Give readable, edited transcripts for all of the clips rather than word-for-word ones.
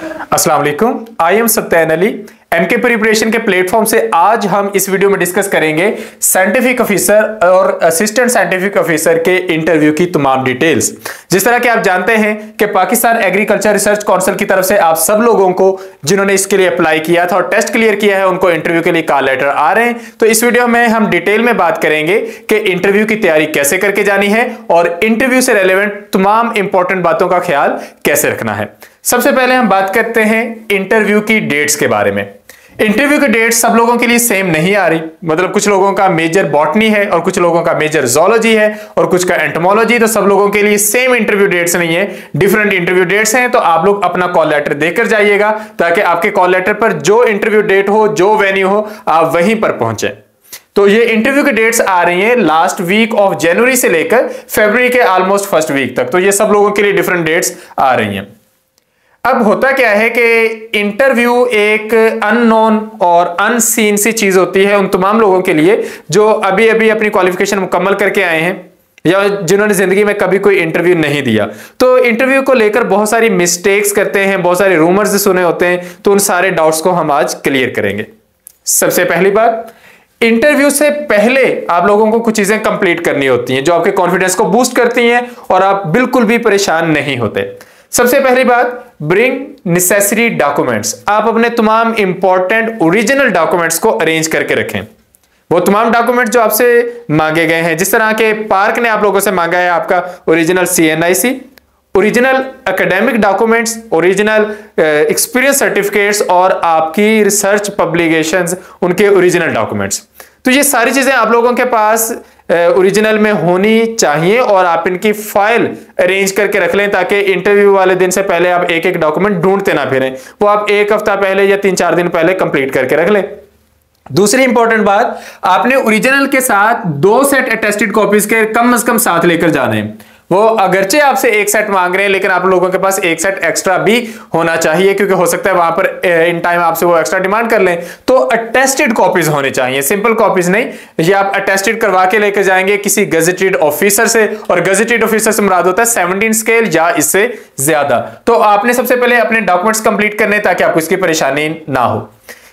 अस्सलाम वालेकुम। I am Sathyan Ali. MK preparation के प्लेटफॉर्म से आज हम इस वीडियो में डिस्कस करेंगे साइंटिफिक ऑफिसर और असिस्टेंट साइंटिफिक ऑफिसर के इंटरव्यू की तमाम डिटेल्स। जिस तरह कि आप जानते हैं कि पाकिस्तान एग्रीकल्चर रिसर्च काउंसिल की तरफ से आप सब लोगों को जिन्होंने इसके लिए अप्लाई किया था और टेस्ट क्लियर किया है उनको इंटरव्यू के लिए कॉल लेटर आ रहे हैं। तो इस वीडियो में हम डिटेल में बात करेंगे कि इंटरव्यू की तैयारी कैसे करके जानी है और इंटरव्यू से रेलेवेंट तमाम इंपॉर्टेंट बातों का ख्याल कैसे रखना है। सबसे पहले हम बात करते हैं इंटरव्यू की डेट्स के बारे में। इंटरव्यू की डेट सब लोगों के लिए सेम नहीं आ रही, मतलब कुछ लोगों का मेजर बॉटनी है और कुछ लोगों का मेजर जोलॉजी है और कुछ का एंटोमोलॉजी, तो सब लोगों के लिए सेम इंटरव्यू डेट्स नहीं है, डिफरेंट इंटरव्यू डेट्स हैं। तो आप लोग अपना कॉल लेटर देकर जाइएगा ताकि आपके कॉल लेटर पर जो इंटरव्यू डेट हो, जो वेन्यू हो, आप वहीं पर पहुंचे। तो ये इंटरव्यू की डेट्स आ रही हैं लास्ट वीक ऑफ जनवरी से लेकर फरवरी के ऑलमोस्ट फर्स्ट वीक तक। तो ये सब लोगों के लिए डिफरेंट डेट्स आ रही हैं। अब होता क्या है कि इंटरव्यू एक अननोन और अनसीन सी चीज होती है उन तमाम लोगों के लिए जो अभी अभी अपनी क्वालिफिकेशन मुकम्मल करके आए हैं या जिन्होंने जिंदगी में कभी कोई इंटरव्यू नहीं दिया। तो इंटरव्यू को लेकर बहुत सारी मिस्टेक्स करते हैं, बहुत सारे रूमर्स सुने होते हैं। तो उन सारे डाउट्स को हम आज क्लियर करेंगे। सबसे पहली बात, इंटरव्यू से पहले आप लोगों को कुछ चीजें कंप्लीट करनी होती हैं जो आपके कॉन्फिडेंस को बूस्ट करती हैं और आप बिल्कुल भी परेशान नहीं होते। सबसे पहली बात, ब्रिंग नेसेसरी डॉक्यूमेंट्स। आप अपने तमाम इंपॉर्टेंट ओरिजिनल डॉक्यूमेंट्स को अरेंज करके रखें। वो तमाम डॉक्यूमेंट जो आपसे मांगे गए हैं, जिस तरह के पार्क ने आप लोगों से मांगा है आपका original CNIC, original academic documents, original experience certificates और आपकी रिसर्च पब्लिकेशंस, उनके ओरिजिनल डॉक्यूमेंट्स। तो ये सारी चीजें आप लोगों के पास ओरिजिनल में होनी चाहिए और आप इनकी फाइल अरेंज करके रख लें ताकि इंटरव्यू वाले दिन से पहले आप एक एक डॉक्यूमेंट ढूंढते ना फिरें। वो आप एक हफ्ता पहले या 3-4 दिन पहले कंप्लीट करके रख लें। दूसरी इंपॉर्टेंट बात, आपने ओरिजिनल के साथ 2 सेट अटेस्टेड कॉपीज के कम से कम साथ लेकर जाने हैं। वो अगरचे आपसे एक सेट मांग रहे हैं लेकिन आप लोगों के पास एक सेट एक्स्ट्रा भी होना चाहिए क्योंकि हो सकता है वहां पर इन टाइम आपसे वो एक्स्ट्रा डिमांड कर लें। तो अटेस्टेड कॉपीज होने चाहिए, सिंपल कॉपीज नहीं। ये आप अटेस्टेड करवा के लेकर जाएंगे किसी गजेटेड ऑफिसर से, और गजेटेड ऑफिसर से मुराद होता है 17 स्केल या इससे ज्यादा। तो आपने सबसे पहले अपने डॉक्यूमेंट्स कंप्लीट करने ताकि आपको इसकी परेशानी ना हो।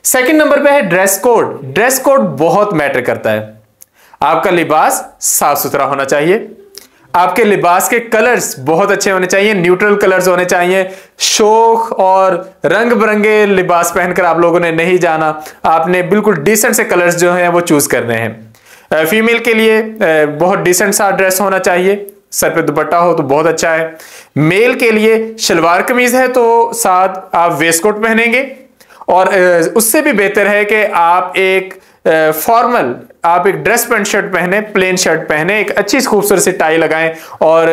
सेकंड नंबर पे है ड्रेस कोड। ड्रेस कोड बहुत मैटर करता है। आपका लिबास साफ सुथरा होना चाहिए, आपके लिबास के कलर्स बहुत अच्छे होने चाहिए, न्यूट्रल कलर्स होने चाहिए। शोख और रंग बिरंगे लिबास पहनकर आप लोगों ने नहीं जाना, आपने बिल्कुल डिसेंट से कलर्स जो हैं वो चूज करने हैं। फीमेल के लिए बहुत डिसेंट सा ड्रेस होना चाहिए, सर पे दुपट्टा हो तो बहुत अच्छा है। मेल के लिए शलवार कमीज है तो साथ आप वेस्ट कोट पहनेंगे, और उससे भी बेहतर है कि आप एक फॉर्मल, आप एक ड्रेस पैंट शर्ट पहने, प्लेन शर्ट पहने, एक अच्छी खूबसूरत सी टाई लगाएं और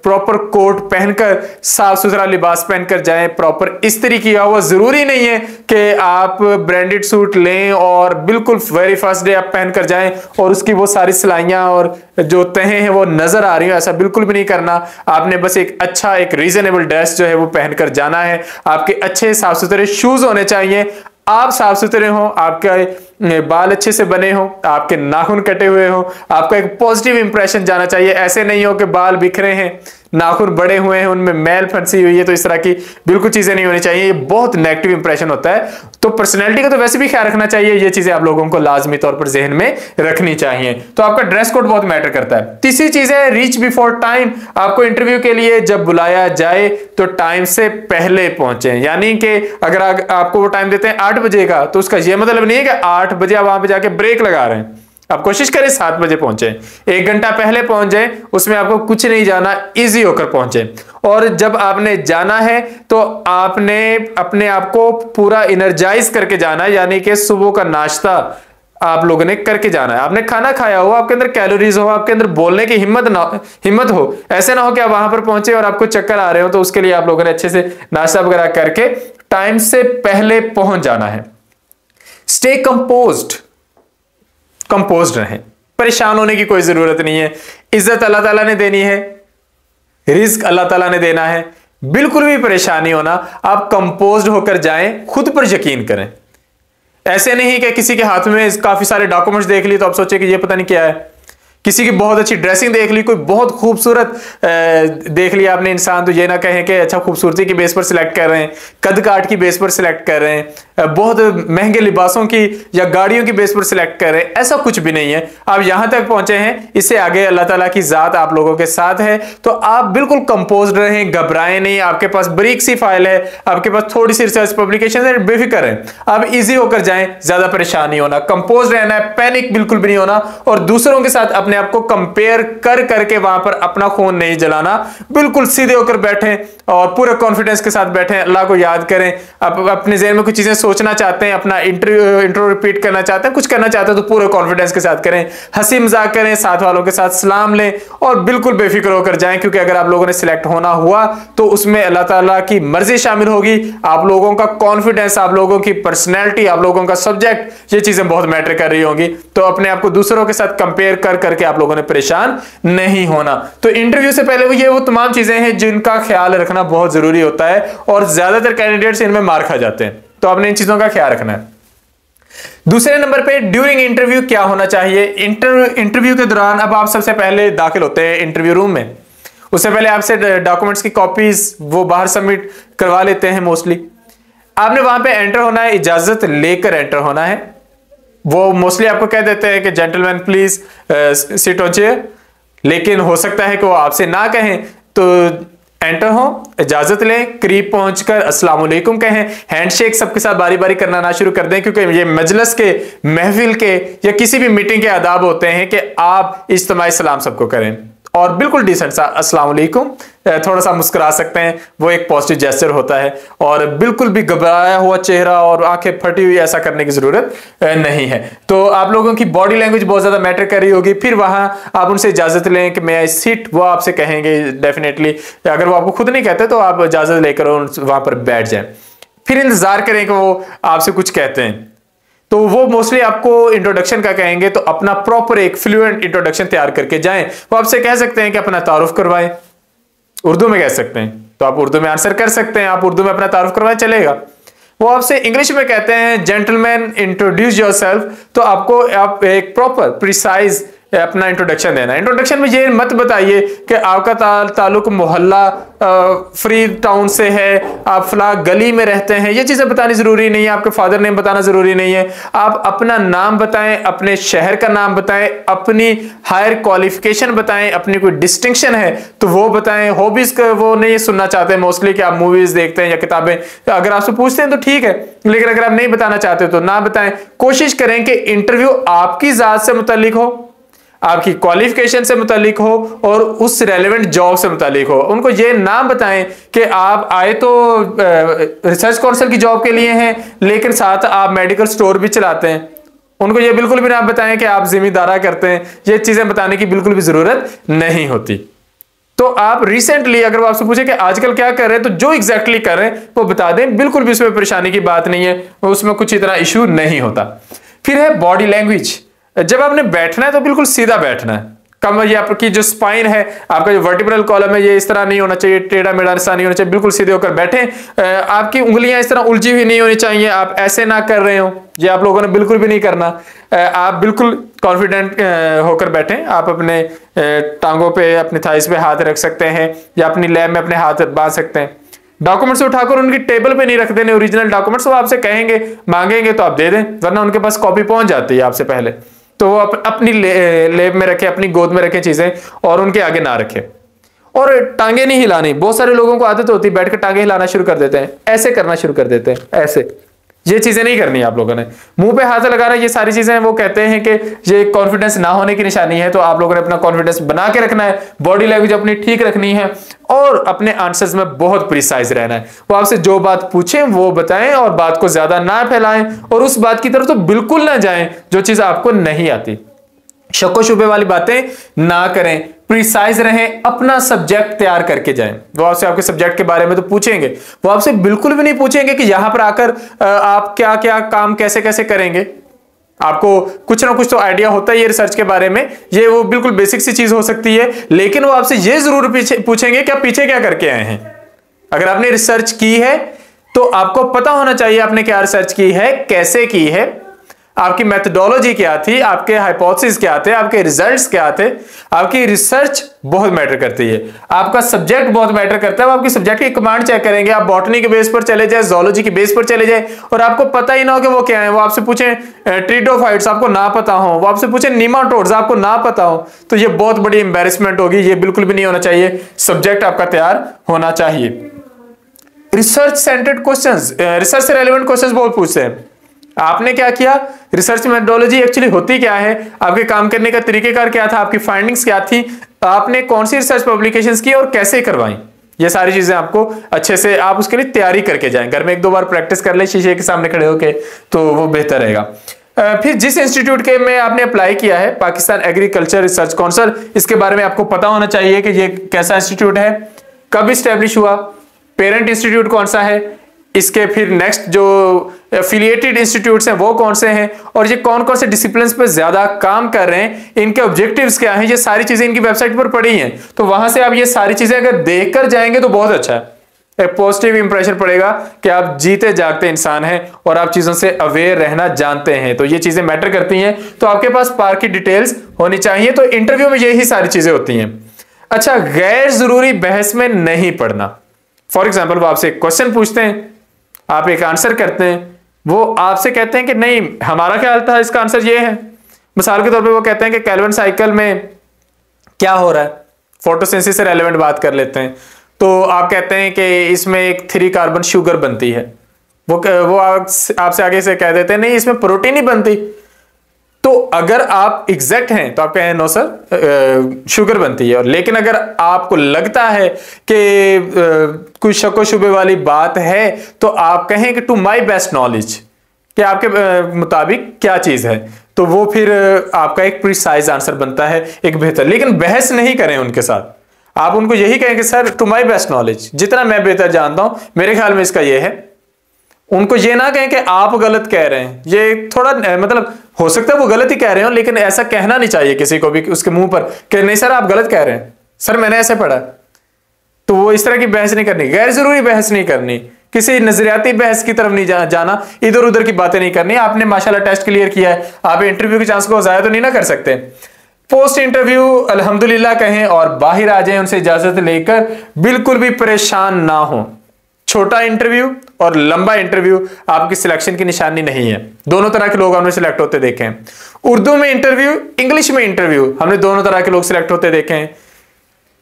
प्रॉपर कोट पहनकर साफ सुथरा लिबास पहनकर जाएं। प्रॉपर इस्त्री किया हुआ, जरूरी नहीं है कि आप ब्रांडेड सूट लें और बिल्कुल वेरी फर्स्ट डे आप पहनकर जाएं और उसकी वो सारी सिलाइयां और जो तहें हैं वो नजर आ रही हो। ऐसा बिल्कुल भी नहीं करना। आपने बस एक अच्छा, एक रीजनेबल ड्रेस जो है वो पहनकर जाना है। आपके अच्छे साफ सुथरे शूज होने चाहिए, आप साफ सुथरे हो, आपके बाल अच्छे से बने हो, आपके नाखून कटे हुए हो, आपका एक पॉजिटिव इंप्रेशन जाना चाहिए। ऐसे नहीं हो कि बाल बिखरे हैं, नाखून बड़े हुए हैं, उनमें मैल फंसी हुई है, तो इस तरह की बिल्कुल चीजें नहीं होनी चाहिए। ये बहुत नेगेटिव इंप्रेशन होता है। तो पर्सनैलिटी का तो वैसे भी ख्याल रखना चाहिए, ये चीजें आप लोगों को लाजमी तौर पर जहन में रखनी चाहिए। तो आपका ड्रेस कोड बहुत मैटर करता है। तीसरी चीज है रीच बिफोर टाइम। आपको इंटरव्यू के लिए जब बुलाया जाए तो टाइम से पहले पहुंचे, यानी कि अगर आपको वो टाइम देते हैं 8 बजे का तो उसका यह मतलब नहीं है कि 8 बजे आप वहां पर जाके ब्रेक लगा रहे हैं। आप कोशिश करें 7 बजे पहुंचे, 1 घंटा पहले पहुंच जाए, उसमें आपको कुछ नहीं जाना, इजी होकर पहुंचे। और जब आपने जाना है तो आपने अपने आप को पूरा एनर्जाइज करके जाना है, यानी कि सुबह का नाश्ता आप लोगों ने करके जाना है। आपने खाना खाया हो, आपके अंदर कैलोरीज हो, आपके अंदर बोलने की हिम्मत हो। ऐसे ना हो कि आप वहां पर पहुंचे और आपको चक्कर आ रहे हो। तो उसके लिए आप लोगों ने अच्छे से नाश्ता वगैरह करके टाइम से पहले पहुंच जाना है। स्टे कंपोज्ड रहें, परेशान होने की कोई जरूरत नहीं है। इज्जत अल्लाह ताला ने देनी है, रिस्क अल्लाह ताला ने देना है, बिल्कुल भी परेशान नहीं होना। आप कंपोज्ड होकर जाएं, खुद पर यकीन करें। ऐसे नहीं कि किसी के हाथ में काफी सारे डॉक्यूमेंट्स देख लिए तो आप सोचे कि ये पता नहीं क्या है, किसी की बहुत अच्छी ड्रेसिंग देख ली, कोई बहुत खूबसूरत देख लिया आपने इंसान, तो ये ना कहें कि अच्छा खूबसूरती की बेस पर सिलेक्ट कर रहे हैं, कद काट की बेस पर सिलेक्ट कर रहे हैं, बहुत महंगे लिबासों की या गाड़ियों की बेस पर सिलेक्ट कर रहे हैं। ऐसा कुछ भी नहीं है। आप यहां तक पहुंचे हैं, इससे आगे अल्लाह ताला की जात आप लोगों के साथ है, तो आप बिल्कुल कंपोज्ड रहें, घबराएं नहीं। आपके पास बारीक सी फाइल है, आपके पास थोड़ी सी रिसर्च पब्लिकेशन है, बेफिक्र है, आप इजी होकर जाएं, ज्यादा परेशान नहीं होना, कंपोज रहना है, पैनिक बिल्कुल भी नहीं होना, और दूसरों के साथ अपने आप को कंपेयर कर करके वहां पर अपना खून नहीं जलाना। बिल्कुल सीधे होकर बैठें और पूरे कॉन्फिडेंस के साथ बैठें, अल्लाह को याद करें। आप अपने ज़हन में कुछ चीजें सोचना चाहते हैं, अपना इंट्रो रिपीट करना चाहते हैं, कुछ करना चाहते हैं, तो पूरे कॉन्फिडेंस के साथ करें, हंसी मजाक करें, साथ वालों के साथ सलाम लें और बिल्कुल बेफिक्र होकर जाएं, क्योंकि अगर आप लोगों ने सिलेक्ट होना हुआ तो उसमें अल्लाह ताला की मर्जी शामिल होगी। आप लोगों का कॉन्फिडेंस, आप लोगों की पर्सनैलिटी, आप लोगों का सब्जेक्ट, ये चीजें बहुत मैटर कर रही होंगी। तो अपने आप को दूसरों के साथ कंपेयर कर करके आप लोगों ने परेशान नहीं होना। तो इंटरव्यू से पहले वो तमाम चीजें हैं जिनका ख्याल रखना बहुत जरूरी होता है, और ज्यादातर कैंडिडेट्स इनमें मार खा जाते हैं, तो आपने इन चीजों का ख्याल रखना है। दूसरे नंबर पे ड्यूरिंग इंटरव्यू क्या होना चाहिए। इंटरव्यू के दौरान अब आप सबसे पहले दाखिल होते हैं इंटरव्यू रूम में, उससे पहले आपसे डॉक्यूमेंट्स की कॉपीज वो बाहर सबमिट करवा लेते हैं मोस्टली। आपने वहां पे एंटर होना है, इजाजत लेकर एंटर होना है। वो मोस्टली आपको कह देते हैं कि gentleman please sit on chair, लेकिन हो सकता है कि वो आपसे ना कहें, तो एंटर हो, इजाजत लें, करीब पहुंचकर अस्सलाम वालेकुम कहें, हैंडशेक सबके साथ बारी बारी करना ना शुरू कर दें, क्योंकि ये मजलिस के, महफिल के या किसी भी मीटिंग के आदाब होते हैं कि आप इज्तिमाई सलाम सबको करें, और बिल्कुल डिसेंट सा अस्सलाम वालेकुम, थोड़ा सा मुस्कुरा सकते हैं, वो एक पॉजिटिव जेस्चर होता है, और बिल्कुल भी घबराया हुआ चेहरा और आंखें फटी हुई ऐसा करने की जरूरत नहीं है। तो आप लोगों की बॉडी लैंग्वेज बहुत ज्यादा मैटर कर रही होगी। फिर वहां आप उनसे इजाजत लें कि मैं आई सिट, वो आपसे कहेंगे डेफिनेटली, अगर वो आपको खुद नहीं कहते तो आप इजाजत लेकर वहां पर बैठ जाए। फिर इंतजार करें कि वो आपसे कुछ कहते हैं, तो वो मोस्टली आपको इंट्रोडक्शन का कहेंगे, तो अपना प्रॉपर एक फ्लुएंट इंट्रोडक्शन तैयार करके जाएं। वो आपसे कह सकते हैं कि अपना तारुफ करवाएं, उर्दू में कह सकते हैं, तो आप उर्दू में आंसर कर सकते हैं, आप उर्दू में अपना तारुफ करवाएं, चलेगा। वो आपसे इंग्लिश में कहते हैं जेंटलमैन इंट्रोड्यूस योरसेल्फ, तो आपको आप एक प्रॉपर प्रिसाइज अपना इंट्रोडक्शन देना है। इंट्रोडक्शन में ये मत बताइए कि आपका ताल्लुक मोहल्ला फ्री टाउन से है, आप फला गली में रहते हैं, ये चीजें बतानी जरूरी नहीं है, आपके फादर नेम बताना जरूरी नहीं है। आप अपना नाम बताएं, अपने शहर का नाम बताएं, अपनी हायर क्वालिफिकेशन बताएं, अपनी कोई डिस्टिंक्शन है तो वो बताएं। हॉबीज का वो नहीं सुनना चाहते मोस्टली कि आप मूवीज देखते हैं या किताबें, अगर आपसे पूछते हैं तो ठीक है, लेकिन अगर आप नहीं बताना चाहते तो ना बताएं। कोशिश करें कि इंटरव्यू आपकी जात से मुताल्लिक हो, आपकी क्वालिफिकेशन से मुतालिक हो और उस रेलेवेंट जॉब से मुतालिक हो। उनको ये ना बताएं कि आप आए तो रिसर्च काउंसिल की जॉब के लिए हैं, लेकिन साथ आप मेडिकल स्टोर भी चलाते हैं। उनको ये बिल्कुल भी ना बताएं कि आप जिम्मेदारा करते हैं। ये चीजें बताने की बिल्कुल भी जरूरत नहीं होती। तो आप रिसेंटली अगर वो आपसे पूछे कि आजकल क्या कर रहे हैं, तो जो एग्जैक्टली कर रहे हैं वो बता दें, बिल्कुल भी उसमें परेशानी की बात नहीं है, उसमें कुछ इतना इशू नहीं होता। फिर है बॉडी लैंग्वेज। जब आपने बैठना है तो बिल्कुल सीधा बैठना है। कमर, ये आपकी जो स्पाइन है, आपका जो वर्टिब्रल कॉलम है, ये इस तरह नहीं होना चाहिए, टेढ़ा मेढ़ा ऐसा नहीं होना चाहिए, बिल्कुल सीधे होकर बैठें। आपकी उंगलियां इस तरह उलझी हुई नहीं होनी चाहिए, आप ऐसे ना कर रहे हो, ये आप लोगों ने बिल्कुल भी नहीं करना। आप बिल्कुल कॉन्फिडेंट होकर बैठें। आप अपने टांगों पे, अपने थाइस पे हाथ रख सकते हैं या अपनी लैब में अपने हाथ बांध सकते हैं। डॉक्यूमेंट्स उठाकर उनकी टेबल पे नहीं रख देने, ओरिजिनल डॉक्यूमेंट्स। वो आपसे कहेंगे, मांगेंगे तो आप दे दें, वरना उनके पास कॉपी पहुंच जाती है आपसे पहले। तो वो अपनी लेब में रखें, अपनी गोद में रखें चीजें, और उनके आगे ना रखें। और टांगे नहीं हिलानी। बहुत सारे लोगों को आदत होती है बैठ कर टांगे हिलाना शुरू कर देते हैं, ऐसे करना शुरू कर देते हैं, ऐसे। ये चीजें नहीं करनी आप लोगों ने। मुंह पे हाथ लगाना, ये सारी चीजें वो कहते हैं कि ये कॉन्फिडेंस ना होने की निशानी है। तो आप लोगों ने अपना कॉन्फिडेंस बना के रखना है, बॉडी लैंग्वेज अपनी ठीक रखनी है, और अपने आंसर्स में बहुत प्रिसाइज रहना है। वो आपसे जो बात पूछें वो बताएं, और बात को ज्यादा ना फैलाएं, और उस बात की तरफ तो बिल्कुल ना जाएं जो चीज आपको नहीं आती। शक्को शुबे वाली बातें ना करें, प्रिसाइज रहें, अपना सब्जेक्ट तैयार करके जाएं। वो आपसे आपके सब्जेक्ट के बारे में तो पूछेंगे, वो आपसे बिल्कुल भी नहीं पूछेंगे कि यहां पर आकर आप क्या क्या काम कैसे कैसे करेंगे। आपको कुछ ना कुछ तो आइडिया होता है ये रिसर्च के बारे में, ये वो बिल्कुल बेसिक सी चीज हो सकती है, लेकिन वो आपसे ये जरूर पूछेंगे कि आप पीछे क्या करके आए हैं। अगर आपने रिसर्च की है तो आपको पता होना चाहिए आपने क्या रिसर्च की है, कैसे की है, आपकी मेथडोलॉजी क्या थी, आपके हाइपोथेसिस क्या थे, आपके रिजल्ट्स क्या थे। आपकी रिसर्च बहुत मैटर करती है, आपका सब्जेक्ट बहुत मैटर करता है। वो आपकी सब्जेक्ट की कमांड चेक करेंगे, आप बॉटनी के बेस पर चले जाए, जोलॉजी के बेस पर चले जाए और आपको पता ही ना हो कि वो क्या है। वो आपसे पूछे ट्रिडोफाइट्स, आपको ना पता हो। वो आपसे पूछे निमाटोड्स, आपको ना पता हो, तो ये बहुत बड़ी एम्बेरसमेंट होगी। ये बिल्कुल भी नहीं होना चाहिए। सब्जेक्ट आपका तैयार होना चाहिए। रिसर्च सेंटर्ड क्वेश्चंस, रिसर्च से रेलेवेंट क्वेश्चंस बहुत पूछते हैं। आपने क्या किया, रिसर्च मेथोडोलॉजी एक्चुअली होती क्या है, आपके काम करने का तरीकेकार क्या था, आपकी फाइंडिंग्स क्या थी, आपने कौन सी रिसर्च पब्लिकेशंस की और कैसे करवाई, ये सारी चीजें आपको अच्छे से आप उसके लिए तैयारी करके जाएं। घर में एक दो बार प्रैक्टिस कर ले शीशे के सामने खड़े होके, तो वो बेहतर रहेगा। फिर जिस इंस्टीट्यूट के में आपने अप्लाई किया है, पाकिस्तान एग्रीकल्चर रिसर्च काउंसिल, इसके बारे में आपको पता होना चाहिए कि ये कैसा इंस्टीट्यूट है, कब स्टैब्लिश हुआ, पेरेंट इंस्टीट्यूट कौन सा है, इसके फिर नेक्स्ट जो एफिलिएटेड इंस्टीट्यूट्स हैं वो कौन से हैं, और ये कौन कौन से डिसिप्लिन्स पे ज्यादा काम कर रहे हैं, इनके ऑब्जेक्टिव्स क्या हैं, ये सारी चीजें इनकी वेबसाइट पर पड़ी हैं। तो वहां से आप ये सारी चीजें अगर देखकर जाएंगे तो बहुत अच्छा है, एक पॉजिटिव इंप्रेशन पड़ेगा कि आप जीते जागते इंसान हैं और आप चीजों से अवेयर रहना जानते हैं। तो ये चीजें मैटर करती हैं। तो आपके पास पार्क की डिटेल्स होनी चाहिए। तो इंटरव्यू में यही सारी चीजें होती हैं। अच्छा, गैर जरूरी बहस में नहीं पड़ना। फॉर एग्जाम्पल, वो आपसे एक क्वेश्चन पूछते हैं, आप एक आंसर करते हैं, वो आपसे कहते हैं कि नहीं हमारा ख्याल था इसका आंसर ये है। मिसाल के तौर पे वो कहते हैं कि कैल्विन साइकिल में क्या हो रहा है, फोटोसिंथेसिस से रेलेवेंट बात कर लेते हैं। तो आप कहते हैं कि इसमें एक 3 कार्बन शुगर बनती है। वो आपसे आगे से कह देते हैं नहीं इसमें प्रोटीन ही बनती। तो अगर आप एग्जैक्ट हैं तो आप कहें नो सर शुगर बनती है, और लेकिन अगर आपको लगता है कि कोई शको शुबे वाली बात है तो आप कहें कि टू माय बेस्ट नॉलेज, कि आपके मुताबिक क्या चीज है। तो वो फिर आपका एक प्रिसाइज आंसर बनता है, एक बेहतर। लेकिन बहस नहीं करें उनके साथ, आप उनको यही कहें कि sir to my best knowledge, जितना मैं बेहतर जानता हूं मेरे ख्याल में इसका ये है। उनको ये ना कहें कि आप गलत कह रहे हैं। ये थोड़ा मतलब हो सकता है वो गलत ही कह रहे हो, लेकिन ऐसा कहना नहीं चाहिए किसी को भी उसके मुंह पर कि नहीं सर आप गलत कह रहे हैं, सर मैंने ऐसे पढ़ा। तो वो इस तरह की बहस नहीं करनी, गैर जरूरी बहस नहीं करनी, किसी नजरियाती बहस की तरफ नहीं जाना, इधर उधर की बातें नहीं करनी। आपने माशाल्लाह टेस्ट क्लियर किया है, आप इंटरव्यू के चांस को जाया तो नहीं ना कर सकते। पोस्ट इंटरव्यू अल्हम्दुलिल्लाह कहें और बाहर आ जाएं उनसे इजाजत लेकर, बिल्कुल भी परेशान ना हो। छोटा इंटरव्यू और लंबा इंटरव्यू आपकी सिलेक्शन की निशानी नहीं है। दोनों तरह के लोग हमने सिलेक्ट होते देखे हैं। उर्दू में इंटरव्यू, इंग्लिश में इंटरव्यू, हमने दोनों तरह के लोग सिलेक्ट होते देखे हैं।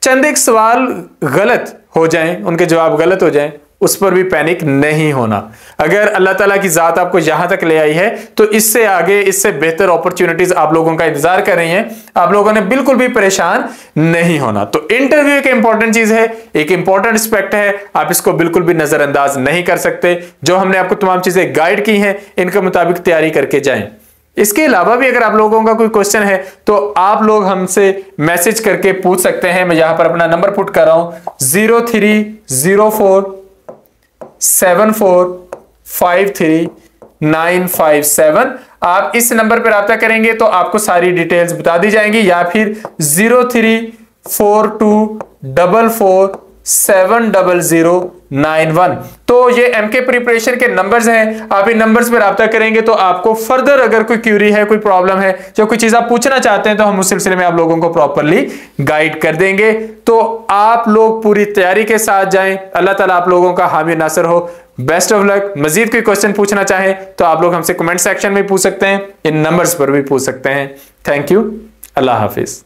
चंद एक सवाल गलत हो जाएं, उनके जवाब गलत हो जाएं, उस पर भी पैनिक नहीं होना। अगर अल्लाह ताला की जात आपको यहां तक ले आई है तो इससे आगे, इससे बेहतर अपॉर्चुनिटीज आप लोगों का इंतजार कर रही हैं। आप लोगों ने बिल्कुल भी परेशान नहीं होना। तो इंटरव्यू एक इंपॉर्टेंट चीज है, एक इंपॉर्टेंट एस्पेक्ट है, आप इसको बिल्कुल भी नजरअंदाज नहीं कर सकते। जो हमने आपको तमाम चीजें गाइड की हैं, इनके मुताबिक तैयारी करके जाएं। इसके अलावा भी अगर आप लोगों का कोई क्वेश्चन है तो आप लोग हमसे मैसेज करके पूछ सकते हैं। मैं यहां पर अपना नंबर पुट कर रहा हूं 0304745397। आप इस नंबर पर राब्ता करेंगे तो आपको सारी डिटेल्स बता दी जाएंगी, या फिर 0342447091। तो ये एमके प्रिपरेशन के नंबर्स हैं। आप इन नंबर्स पर राब्ता करेंगे तो आपको फर्दर अगर कोई क्यूरी है, कोई प्रॉब्लम है, जो कोई चीज आप पूछना चाहते हैं, तो हम उस सिलसिले में आप लोगों को प्रॉपरली गाइड कर देंगे। तो आप लोग पूरी तैयारी के साथ जाएं। अल्लाह ताला आप लोगों का हामी नासर हो। Best of luck. मजीद कोई क्वेश्चन पूछना चाहें तो आप लोग हमसे कमेंट सेक्शन में पूछ सकते हैं, इन नंबर्स पर भी पूछ सकते हैं। Thank you. Allah Hafiz.